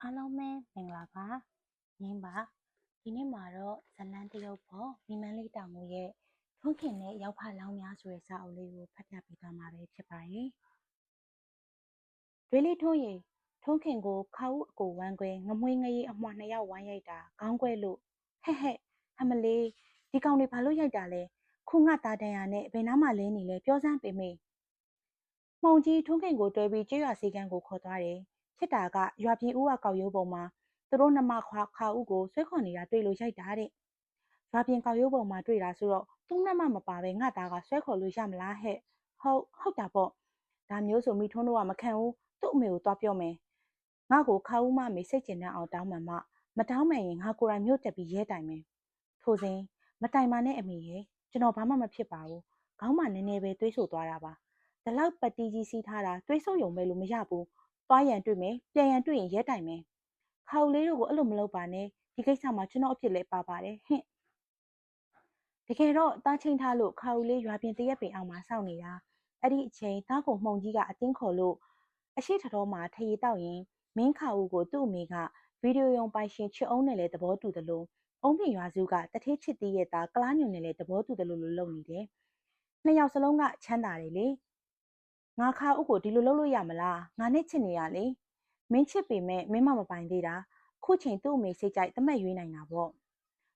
အားလုံးပဲမင်္ဂလာပါငင်းပါဒီနေ့မှာတော့ဇလန်းတရုတ်ပေါ်မိမန်းလေးတောင်ကိုရဲ့ထွန်းခင်နဲ့ရောက်ဖလောင်းများဆိုတဲ့စာအုပ်လေးကိုဖတ်ပြပေးသွားမှာပဲဖြစ်ပါတယ်တွေးလေးထွန်းရီထွန်းခင်ကိုခါဦးအကိုဝမ်းခွဲငမွေးငရေအမွှာနှစ်ယောက်ဝိုင်းရိုက်တာခေါင်းခွဲလို့ဟဲ့ဟမလေးဒီကောင်တွေဘာလို့ရိုက်တာလဲခုငါသားတန်ရနဲ့ဘယ်နားမှလဲနေလဲပြောစမ်းပေမေမှုံကြီးထွန်းခင်ကိုတွဲပြီးကျွော်စီကန်းကိုခေါ်သွားတယ်ဖြစ်တာကရွာပြည်ဦးကကောက်ရိုးပုံမှာသူတို့နှမခါဦးကိုဆွဲခေါ်နေတာတွေ့လို့ရိုက်တာတဲ့ရွာပြင်ကောက်ရိုးပုံမှာတွေ့တာဆိုတော့သူ့နှမမပါပဲငါသားကဆွဲခေါ်လို့ရမလားဟဲ့ဟုတ်တာပေါ့ဒါမျိုးဆိုမိထွန်းတို့ကမခံဘူးသူ့အမေကိုသွားပြောမယ်ငါ့ကိုခါဦးမမေစိတ်ကျင်တတ်အောင်တောင်းမှန်မတောင်းမှန်ရင်ငါကိုယ်တိုင်မြို့တက်ပြီးရဲတိုင်မယ်ထိုစဉ်မတိုင်ပါနဲ့အမေရဲ့ကျွန်တော်ဘာမှမဖြစ်ပါဘူးခေါင်းမှနည်းနည်းပဲသွေးဆိုသွားတာပါဒီလောက်ပတ်တီးကြီးစီးထားတာတွေးဆုပ်ယုံပဲလို့မရဘူးသွားရန်တွေ့မယ်ပြန်ရန်တွေ့ရင်ရဲတိုင်မယ်ခါဦးလေးတို့ကိုအဲ့လိုမလုပ်ပါနဲ့ဒီကိစ္စမှာကျွန်တော်အဖြစ်လဲပါပါတယ်ဟင့်တကယ်တော့တားချင်းထားလို့ခါဦးလေးရွာပြင်တရက်ပင်အောင်မှာစောင့်နေတာအဲ့ဒီအချိန်သားကိုမှုံကြီးကအတင်းခေါ်လို့အရှိထတော်မှာထရီတောက်ရင်မင်းခါဦးကိုသူ့အမေကဗီဒီယိုရုံပိုင်ရှင်ချစ်အောင်နဲ့လည်းသဘောတူတယ်လို့အုံးပြင်ရွာစုကတထေးချစ်သေးရဲ့သားကလားညွန်နဲ့လည်းသဘောတူတယ်လို့လုပ်နေတယ်နှစ်ယောက်စလုံးကချမ်းသာတယ်လေငါခါဦးကိုဒီလိုလုပ်လို့ရမလားငါနဲ့ချစ်နေရလေမင်းချစ်ပေမဲ့မင်းမပိုင်သေးတာခုချိန်သူ့အမေစိတ်ကြိုက်တမက်ရွေးနိုင်တာပေါ့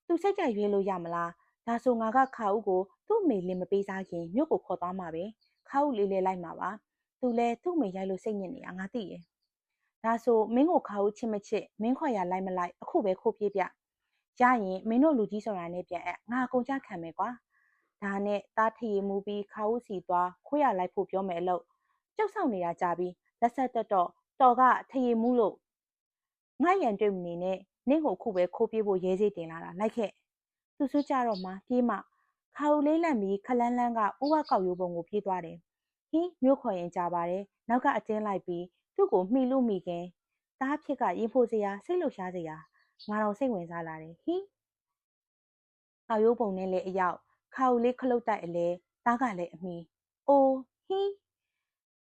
သူစိတ်ကြိုက်ရွေးလို့ရမလားဒါဆိုငါကခါဦးကိုသူ့အမေလင်မပေးစားခင်မြို့ကိုခေါ်သွားမှာပဲခါဦးလေးလေးလိုက်မှာပါသူလဲသူ့အမေရိုက်လို့စိတ်ညစ်နေတာငါသိတယ်ဒါဆိုမင်းကိုခါဦးချစ်မချစ်မင်းခေါ်ရလိုက်မလိုက်အခုပဲခိုးပြေးပြရရင်မင်းတို့လူကြီးဆိုတာနဲ့ပြန်အပ်ငါအကုန်ကြခံမယ်ကွာဒါနဲ့တားထရီမူပြီးခါဦးစီသွားခိုးရလိုက်ဖို့ပြောမယ်အလို့ကျုပ်ဆောင်နေတာကြပြီးလက်ဆက်တက်တော့တော်ကထရီမူလို့ငါရန်တွေ့မနေနဲ့နင့်ကိုခုပဲခိုးပြေးဖို့ရဲစေးတင်လာတာလိုက်ခဲ့သူစွကြတော့မှပြေးမှခါဦးလေးလန့်ပြီးခလန်းလန်းကဦးဝကောက်ရိုးပုံကိုပြေးသွားတယ်ဟင်းမြို့ခေါ်ရင်ကြပါတယ်နောက်ကအတင်းလိုက်ပြီးသူ့ကိုမှီလို့မိခင်တားဖြစ်ကရင်ဖိုစရာစိတ်လှုပ်ရှားစရာငါတော့စိတ်ဝင်စားလာတယ်ဟင်းကောက်ရိုးပုံနဲ့လည်းအရောက်ခါဦးလေးခလုတ်တိုက်အလဲတားကလည်းအမီအိုးဟင်း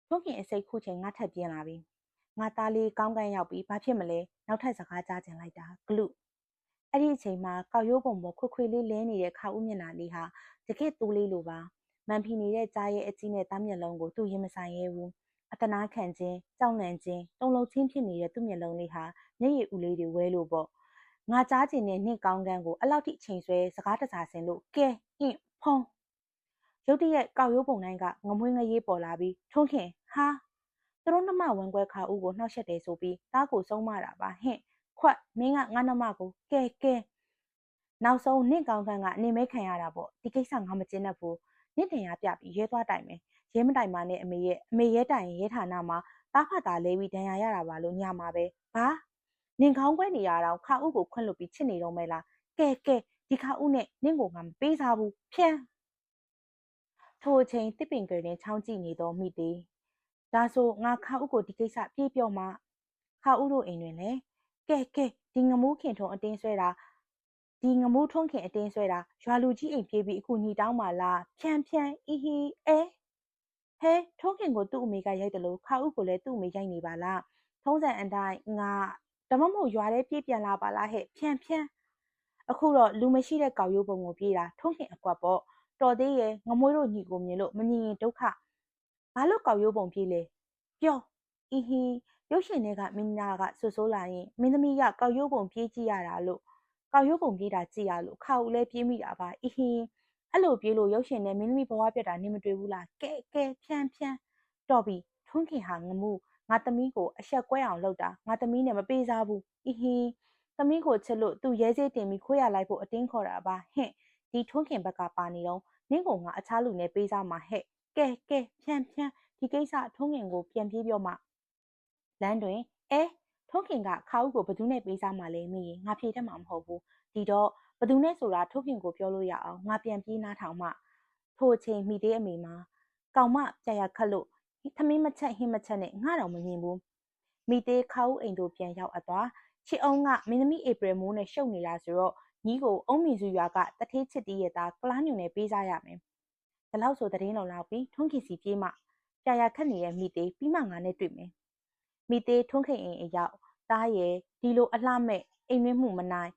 ထွန်းခင်အစိတ်ခုချိန်ငါထက်ပြင်းလာပြီငါသားလေးကောင်းကန်းရောက်ပြီးဘာဖြစ်မလဲနောက်ထပ်စကားကြားကျင်လိုက်တာဂလုအဲ့ဒီအချိန်မှာကောက်ရိုးပုံပေါ်ခွခွေလေးလဲနေတဲ့ခါဦးမျက်နှာလေးဟာတကယ့်တိုးလေးလိုပါမန်ဖီနေတဲ့ကြားရဲ့အကြီးနဲ့သားမျက်လုံးကိုသူ့ရင်မဆိုင်ရဲဘူးအတနာခံခြင်းကြောက်လန့်ခြင်းတုံလုံးချင်းဖြစ်နေတဲ့သူ့မျက်လုံးလေးဟာမျက်ရည်ဦးလေးတွေဝဲလို့ပေါ့ငါကြားကျင်တဲ့နှင့်ကောင်းကန်းကိုအဲ့လောက်ထိအချိန်ဆွဲစကားတစားဆင်လို့ကဲဟင့်ဖုံးရုတ်တရက်ကောက်ရိုးပုံတိုင်းကငမွေးငရေးပေါ်လာပြီးထွန်းခင်ဟာသူတို့နှမဝမ်းကွဲခါဦးကိုနှောက်ရက်တယ်ဆိုပြီးတားကိုဆုံးမတာပါဟင့်ခွတ်မင်းကငါနှမကိုကဲနောက်ဆုံးနင့်ကောင်းခန့်ကနေမဲခံရတာပေါ့ဒီကိစ္စငါမကျင်းတတ်ဘူးနင့်တင်ရပြပြီးရဲသွားတိုင်မယ်ရဲမတိုင်ပါနဲ့အမေရဲတိုင်ရင်ရဲဌာနမှာတားဖတ်တာလဲပြီးဒဏ်ရာရတာပါလို့ညာမှာပဲဘာနင်ကောင်းခွဲနေရတော့ခါဦးကိုခွန့်လွတ်ပြီးချစ်နေတော့မဲလားကဲဒီခါဦးနဲ့နင့်ကိုငါမပေးစားဘူးဖြန်းထိုအချိန်တစ်ပင်ကလေးချောင်းကြည့်နေတော့မိသေးဒါဆိုငါခါဦးကိုဒီကိစ္စပြေးပြောမှခါဦးတို့အိမ်တွင်လေကဲဒီငမူးခင်ထုံအတင်းဆွဲတာဒီငမူးထွန်းခင်အတင်းဆွဲတာရွာလူကြီးအိမ်ပြေးပြီးအခုညီတောင်းပါလားဖြန်းအီဟီအဲဟဲထွန်းခင်ကိုသူ့အမေကရိုက်တယ်လို့ခါဦးကိုလည်းသူ့အမေရိုက်နေပါလားထုံးစံအတိုင်းငါဓမ္မမို့ရွာထဲပြေးပြန်လာပါလားဟဲ့ဖြန်းအခုတော့လူမရှိတဲ့ကောက်ရိုးပုံကိုပြေးတာထွန်းခင်အကွက်ပေါ့တော်သေးရဲ့ငမွေးတို့ညီကိုမြင်လို့မမြင်ရင်ဒုက္ခဘာလို့ကောက်ရိုးပုံပြေးလဲပြောအီဟီရုပ်ရှင်တွေကမင်းသားကဆွဆိုးလာရင်မင်းသမီးကကောက်ရိုးပုံပြေးကြည့်ရတာလို့ကောက်ရိုးပုံပြေးတာကြည့်ရလို့ခါဦးလဲပြေးမိတာပါအီဟီအဲ့လိုပြေးလို့ရုပ်ရှင်နဲ့မင်းသမီးဘဝပြတ်တာနေမတွေ့ဘူးလားကဲဖြန်းတော်ပြီထွန်းခင်ဟာငမှုငါသမီးကိုအဆက်ကွဲအောင်လုပ်တာငါသမီးနဲ့မပေးစားဘူးအီဟီသမီးကိုချစ်လို့သူရဲစေးတင်ပြီးခိုးရလိုက်ဖို့အတင်းခေါ်တာပါဟင့်ဒီထွန်းခင်ဘက်ကပါနေတော့နင့်ကိုငါအခြားလူနဲ့ပေးစားမှာဟဲ့ကဲဖြန်းဒီကိစ္စထွန်းခင်ကိုပြန်ပြေးပြောမှလမ်းတွင်ထွန်းခင်ကခါဦးကိုဘသူနဲ့ပေးစားမှလဲမိရင်ငါဖြေတတ်မှာမဟုတ်ဘူးဒီတော့ဘသူနဲ့ဆိုတာထွန်းခင်ကိုပြောလို့ရအောင်ငါပြန်ပြေးနားထောင်မှထိုအချိန်မိသေးအမေမှာကောင်မပြရခတ်လို့သမီးမချက်ဟင်းမချက်နဲ့ငါတော့မမြင်ဘူးမိသေးခါဦးအိမ်တို့ပြန်ရောက်အပ်သွားချစ်အောင်ကမင်းသမီးဧပြီမိုးနဲ့ရှုပ်နေတာဆိုတော့ညီကိုအုံးမီစုရွာကတထေးချစ်တီးရဲ့သားကလားညွန်နဲ့ပေးစားရမယ်ဒါလောက်ဆိုသတင်းလုံလောက်ပြီးထွန်းခင်စီပြေးမှပြရခတ်နေတဲ့မိသေးပြီးမှငါနဲ့တွေ့မယ်မိသေးထွန်းခင်အိမ်အရောက် သားရဲ့ဒီလိုအလှမဲ့အိမ်နှွေးမှုမနိုင်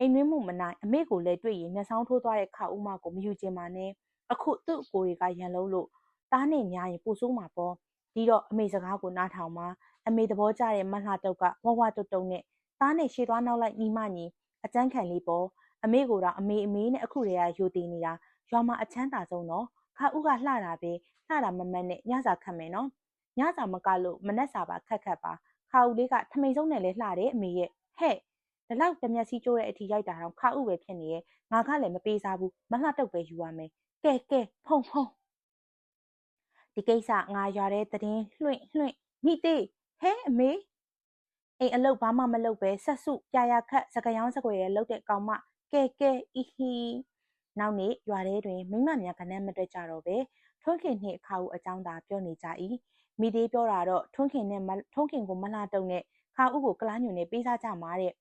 အမေကိုလည်းတွေ့ရင်မျက်စောင်းထိုးသွားတဲ့ခါဦးမကိုမယူချင်ပါနဲ့အခုသူ့အကိုတွေကရန်လုံးလို့သားနဲ့ညာရင်ပိုဆိုးမှာပေါ့ဒီတော့အမေစကားကိုနားထောင်ပါအမေသဘောကျတဲ့မလှတုတ်ကဝဝတုတ်တုတ်နဲ့သားနဲ့ရှေ့သွားနောက်လိုက်ညီမညီအကျန်းခံလေးပေါ့အမေကိုတော့အမေနဲ့အခုတည်းကယူတည်နေတာရွာမှာအချမ်းသာဆုံးတော့ခါဦးကလှတာပဲလှတာမမတ်နဲ့ညစာခတ်မယ်နော်ညစာမကလို့မနက်စာပါခတ်ပါခါဦးလေးကထမိန်ဆုံးနဲ့လဲလှတယ်အမေရဲ့ဟဲ့ဒီလောက်တမျက်စိကျိုးတဲ့အထိရိုက်တာတော့ခါဦးပဲဖြစ်နေရဲ့ငါကလည်းမပေးစားဘူးမလှတုတ်ပဲယူရမယ်ကဲဖုံဒီကိစ္စငါရွာတဲ့သတင်းလွှင့်မိသေးဟဲအမေအိမ်အလုပ်ဘာမှမလုပ်ပဲဆက်စုပြာခတ်စကရောင်းစကွယ်ရဲလုပ်တဲ့ကောင်မကဲအီဟီနောက်နေ့ရွာထဲတွင်မိမများကနန်းမတွက်ကြတော့ပဲထွန်းခင်နှင့်အခါဦးအကြောင်းသာပြောနေကြ၏မိသေးပြောတာတော့ထွန်းခင်ကိုမလှတုံနဲ့ခါဦးကိုကလားညွန်နဲ့ပေးစားကြမှာတဲ့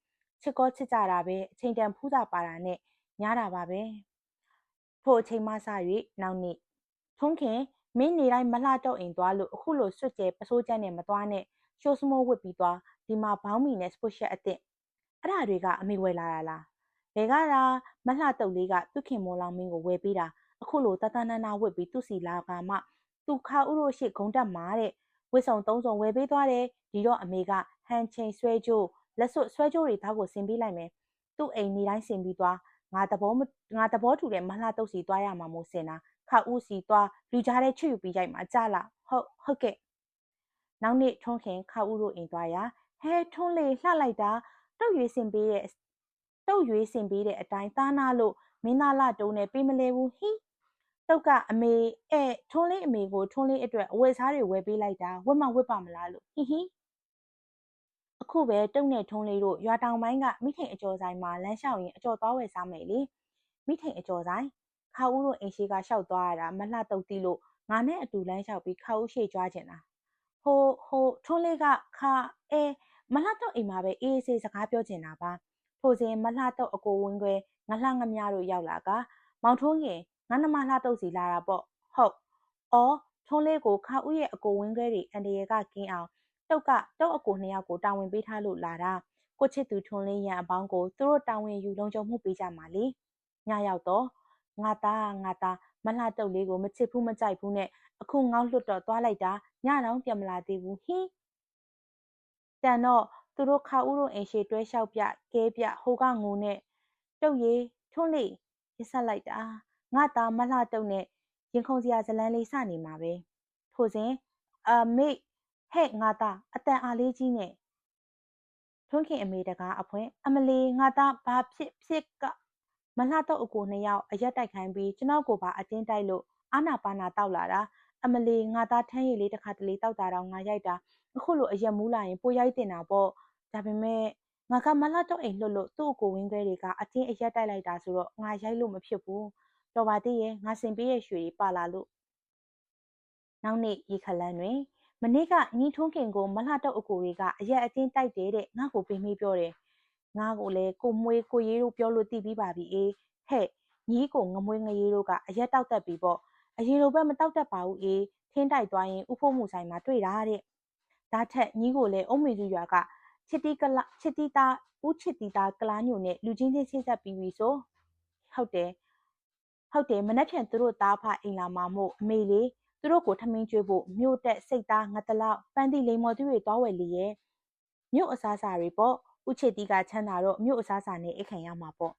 ချစ်ကြတာပဲအချိန်တန်ဖူးစာပါတာနဲ့ညားတာပါပဲထို့အချိန်မှစ၍နောက်နေ့ထွန်းခင်မင်းနေတိုင်းမလှတော့အိမ်သွားလို့အခုလိုစွတ်ကျဲပစိုးကျန်းနဲ့မသွားနဲ့ရှိုးစမိုးဝစ်ပြီးသွားဒီမှာဘောင်းမီနဲ့စပုတ်ရှက်အစ်စ်အဲ့ဒါတွေကအမေဝယ်လာတာလားဘယ်ကလားမလှတုတ်လေးကသူ့ခင်မော်လောင်မင်းကိုဝယ်ပေးတာအခုလိုတနာဝစ်ပြီးသူ့စီလာကမှသူခါဥတို့ရှိဂုံတက်မှာတဲ့ဝစ်စုံသုံးစုံဝယ်ပေးသွားတယ်ဒီတော့အမေကဟန်ချိန်ဆွဲကြိုးလက်စွပ်ဆွဲကြိုးတွေသားကိုဆင်ပေးလိုက်မယ်သူ့အိမ်နေတိုင်းဆင်ပြီးသွားငါသဘောထူတဲ့မလှတုတ်စီသွားရမှာမို့ဆင်တာခါဦးစီသွားလူကြားတဲ့ချွတ်ယူပြီးရိုက်မှာကြလားဟုတ်ကဲ့နောက်နေ့ထွန်းခင်ခါဦးတို့အိမ်သွားရဟဲထွန်းလေးလှလိုက်တာတုတ်ရွေးဆင်ပေးတဲ့အတိုင်းသားနာလို့မင်းသားလာတုံးနဲ့ပေးမလဲဘူးဟိတုတ်ကအမေထွန်းလေးအမေကိုထွန်းလေးအတွက်အဝတ်စားတွေဝယ်ပေးလိုက်တာဝတ်မှဝတ်ပါမလားလို့ဟိအခုပဲတုတ်နဲ့ထွန်းလေးတို့ရွာတောင်ပိုင်းကမိထိန်အကျော်ဆိုင်မှာလမ်းလျှောက်ရင်အကျော်သွားဝယ်စားမယ်လေမိထိန်အကျော်ဆိုင်ခါဦးတို့အိမ်ရှိကရှောက်သွားရတာမလှတုတ်တီးလို့ငါနဲ့အတူလမ်းလျှောက်ပြီးခါဦးရှေ့ကြွားကျင်တာဟိုထွန်းလေးကမလှတုတ်အိမ်မှာပဲအေးဆေးစကားပြောကျင်တာပါထိုစဉ်မလှတုတ်အကိုဝင်းခွဲငလှငမြတို့ရောက်လာကမောင်ထွန်းခင်ငါနှမလှတုတ်စီလာတာပေါ့ဟုတ်အော်ထွန်းလေးကိုခါဦးရဲ့အကိုဝင်းခွဲတွေအန်တရယ်ကကင်းအောင်တုတ်အကိုနှစ်ယောက်ကိုတာဝန်ပေးထားလို့လာတာကိုချစ်သူထွန်းလေးရန်အပေါင်းကိုသူတို့တာဝန်ယူလုံခြုံမှုပေးကြမှာလေညရောက်တော့ငါသားမလှတုတ်လေးကိုမချစ်ဘူးမကြိုက်ဘူးနဲ့အခုငေါ့လွတ်တော့သွားလိုက်တာညတော့ပြန်မလာသေးဘူးဟိတန်တော့သူတို့ခါဦးတို့အိမ်ရှိတွဲလျှောက်ပြကဲပြဟိုကငိုနဲ့တုတ်ရီထွန်းလေးရစ်ဆက်လိုက်တာငါသားမလှတုတ်နဲ့ရင်ခုန်စရာဇလန်းလေးစနေမှာပဲထိုစဉ်မေဟဲ့ငါသားအတန်အားလေးကြီးနဲ့ထွန်းခင်အမေတကားအဖွင့်အမလီငါသားဘာဖြစ်ကမလှတော့အကိုနှစ်ယောက်အရက်တိုက်ခိုင်းပြီးကျွန်တော်ကိုပါအတင်းတိုက်လို့အာနာပါနာတောက်လာတာအမလီငါသားထမ်းရည်လေးတစ်ခါတလေတောက်တာတော့ငါရိုက်တာအခုလိုအရက်မူးလာရင်ပိုရိုက်တင်တာပေါ့ဒါပေမဲ့ငါကမလှတော့အိမ်လွတ်လို့သူ့အကိုဝင်းခွဲတွေကအတင်းအရက်တိုက်လိုက်တာဆိုတော့ငါရိုက်လို့မဖြစ်ဘူးတော်ပါသေးရဲ့ငါစင်ပေးရဲ့ရွှေတွေပါလာလို့နောက်နေ့ရေခလန်းတွင်မနေ့ကညီထွန်းခင်ကိုမလှတော့အကိုတွေကအရက်အတင်းတိုက်တယ်တဲ့ငါ့ကိုပေးမေးပြောတယ်ငါကိုလည်းကိုမွေးကိုရေးတို့ပြောလို့သိပြီးပါပြီအေးဟဲ့ညီကိုငမွေးငရေးတို့ကအရက်တောက်တတ်ပြီပေါ့အရင်လိုပဲမတောက်တတ်ပါဘူးအေးထင်းတိုက်သွားရင်ဥဖို့မှုဆိုင်မှာတွေ့တာတဲ့ဒါထက်ညီကိုလည်းအုံးမေစုရွာကချစ်တီသားကလားညိုနဲ့လူချင်းချင်းချင်းဆက်ပြီးပြီဆိုဟုတ်တယ်မနှက်ဖြန်သူတို့သားဖအိမ်လာမှာမို့အမေလေးသူတို့ကိုထမင်းကျွေးဖို့မြို့တက်စိတ်သားငတ်တလောက်ပန်းသီလိမ်မော်သူတွေသွားဝယ်လေရဲ့မြို့အစားအစာတွေပေါ့ဥချစ်တီကချမ်းသာတော့မြို့အစားအစာနဲ့အိတ်ခံရမှာပေါ့